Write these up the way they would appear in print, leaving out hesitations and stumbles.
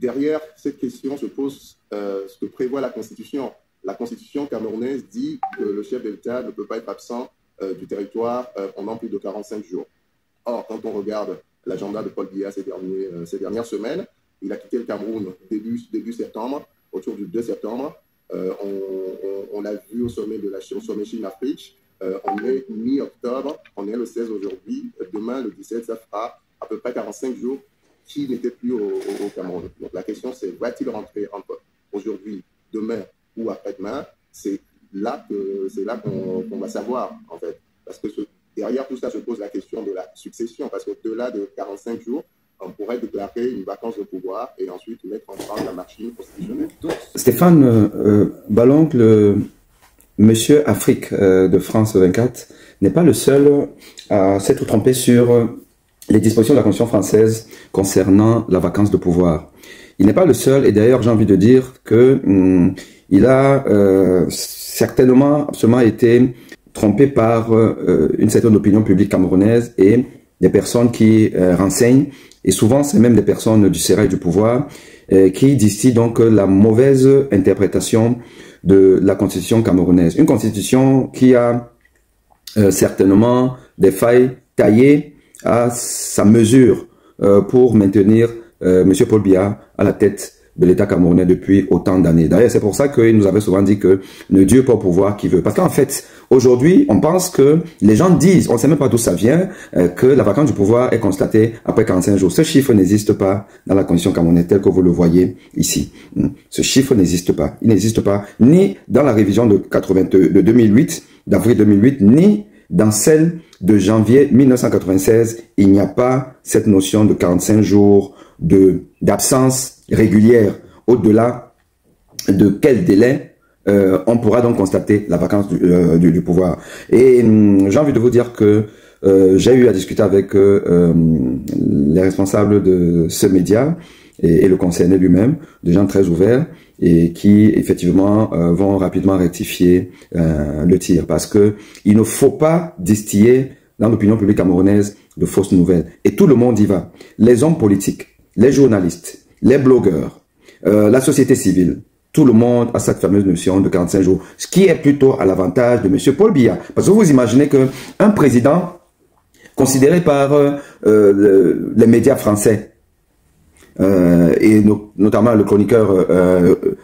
derrière cette question se pose ce que prévoit la Constitution. La Constitution camerounaise dit que le chef d'État ne peut pas être absent du territoire pendant plus de 45 jours. Or, quand on regarde l'agenda de Paul Biya ces dernières semaines, il a quitté le Cameroun début septembre, autour du 2 septembre. On l'a vu au sommet Chine-Afrique. On est mi-octobre, on est le 16 aujourd'hui. Demain, le 17, ça fera à peu près 45 jours qu'il n'était plus au Cameroun. Donc la question, c'est va-t-il rentrer aujourd'hui, demain ou après-demain? C'est là qu'on va savoir, en fait. Parce que derrière tout ça se pose la question de la succession. Parce qu'au-delà de 45 jours, on pourrait déclarer une vacance de pouvoir et ensuite mettre en place la machine constitutionnelle. Stéphane Balloncle, le Monsieur Afrique de France 24 n'est pas le seul à s'être trompé sur les dispositions de la Constitution française concernant la vacance de pouvoir. Il n'est pas le seul, et d'ailleurs j'ai envie de dire que il a certainement absolument été trompé par une certaine opinion publique camerounaise et des personnes qui renseignent, et souvent c'est même des personnes du sérail du pouvoir qui distillent donc la mauvaise interprétation de la constitution camerounaise. Une constitution qui a certainement des failles taillées à sa mesure pour maintenir M. Paul Biya à la tête de l'État camerounais depuis autant d'années. D'ailleurs, c'est pour ça qu'il nous avait souvent dit que ne Dieu pas au pouvoir qui veut. Parce qu'en fait, aujourd'hui, on pense que les gens disent, on ne sait même pas d'où ça vient, que la vacance du pouvoir est constatée après 45 jours. Ce chiffre n'existe pas dans la constitution camerounaise telle que vous le voyez ici. Ce chiffre n'existe pas. Il n'existe pas ni dans la révision de 2008, d'avril 2008, ni dans celle de janvier 1996. Il n'y a pas cette notion de 45 jours d'absence régulière, au-delà de quel délai on pourra donc constater la vacance du pouvoir. Et j'ai envie de vous dire que j'ai eu à discuter avec les responsables de ce média et le concerné lui-même, des gens très ouverts et qui effectivement vont rapidement rectifier le tir, parce que il ne faut pas distiller dans l'opinion publique camerounaise de fausses nouvelles. Et tout le monde y va. Les hommes politiques, les journalistes, les blogueurs, la société civile, tout le monde a cette fameuse notion de 45 jours, ce qui est plutôt à l'avantage de M. Paul Biya. Parce que vous imaginez qu'un président considéré par les médias français, et notamment le chroniqueur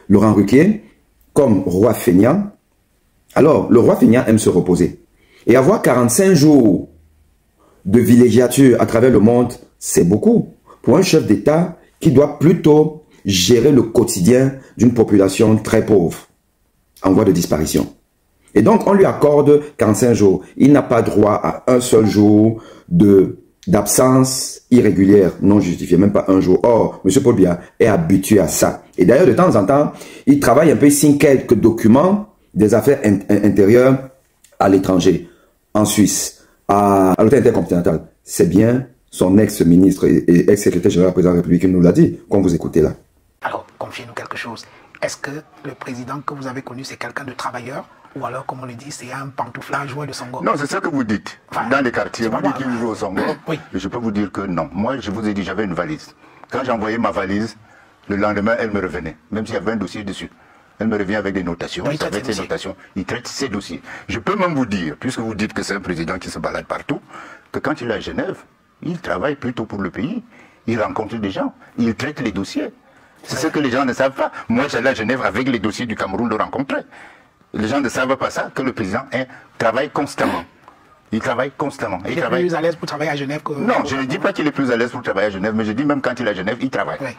Laurent Ruquier, comme roi feignant, alors le roi feignant aime se reposer. Et avoir 45 jours de villégiature à travers le monde, c'est beaucoup pour un chef d'État qui doit plutôt gérer le quotidien d'une population très pauvre, en voie de disparition. Et donc, on lui accorde 45 jours. Il n'a pas droit à un seul jour d'absence irrégulière, non justifiée, même pas un jour. Or, M. Paul Biya est habitué à ça. Et d'ailleurs, de temps en temps, il travaille un peu, il signe quelques documents des affaires intérieures à l'étranger, en Suisse, à l'hôtel intercontinental. C'est bien son ex-ministre et ex-secrétaire général président de la République qui nous l'a dit, quand vous écoutez là. Alors, confiez-nous quelque chose. Est-ce que le président que vous avez connu, c'est quelqu'un de travailleur? Ou alors, comme on le dit, c'est un pantouflard joueur de songo? Non, c'est ça que vous dites. Enfin, dans les quartiers, vous dites qu'il joue au songo. Oui. Je peux vous dire que non. Moi, je vous ai dit, j'avais une valise. Quand j'envoyais ma valise, le lendemain, elle me revenait. Même s'il y avait un dossier dessus. Elle me revient avec des notations. Oui, avec ses notations. Il traite ses dossiers. Je peux même vous dire, puisque vous dites que c'est un président qui se balade partout, que quand il est à Genève, il travaille plutôt pour le pays. Il rencontre des gens. Il traite les dossiers. C'est ce que les gens ne savent pas. Moi, j'allais à Genève avec les dossiers du Cameroun le rencontrer. Les gens ne savent pas ça, que le président travaille constamment. Il travaille constamment. Il est plus à l'aise pour travailler à Genève que... Non, je ne dis pas qu'il est plus à l'aise pour travailler à Genève, mais je dis même quand il est à Genève, il travaille. Oui.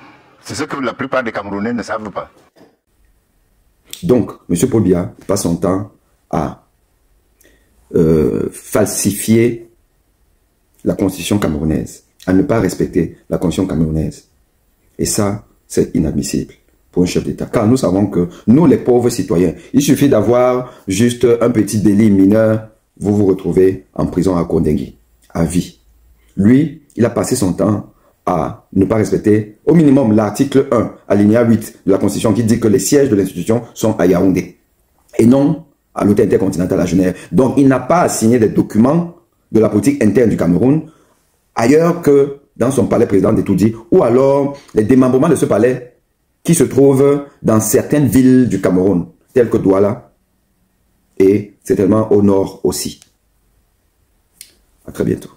C'est ce que la plupart des Camerounais ne savent pas. Donc, M. Paul Biya passe son temps à falsifier la constitution camerounaise, à ne pas respecter la constitution camerounaise. Et ça, c'est inadmissible pour un chef d'État. Car nous savons que nous, les pauvres citoyens, il suffit d'avoir juste un petit délit mineur, vous vous retrouvez en prison à Kondengui, à vie. Lui, il a passé son temps à ne pas respecter au minimum l'article 1, alinéa 8 de la Constitution qui dit que les sièges de l'institution sont à Yaoundé et non à l'hôtel intercontinental à Genève. Donc, il n'a pas à signer des documents de la politique interne du Cameroun ailleurs que dans son palais président de Toudi, ou alors les démembrements de ce palais qui se trouvent dans certaines villes du Cameroun, telles que Douala, et certainement au nord aussi. À très bientôt.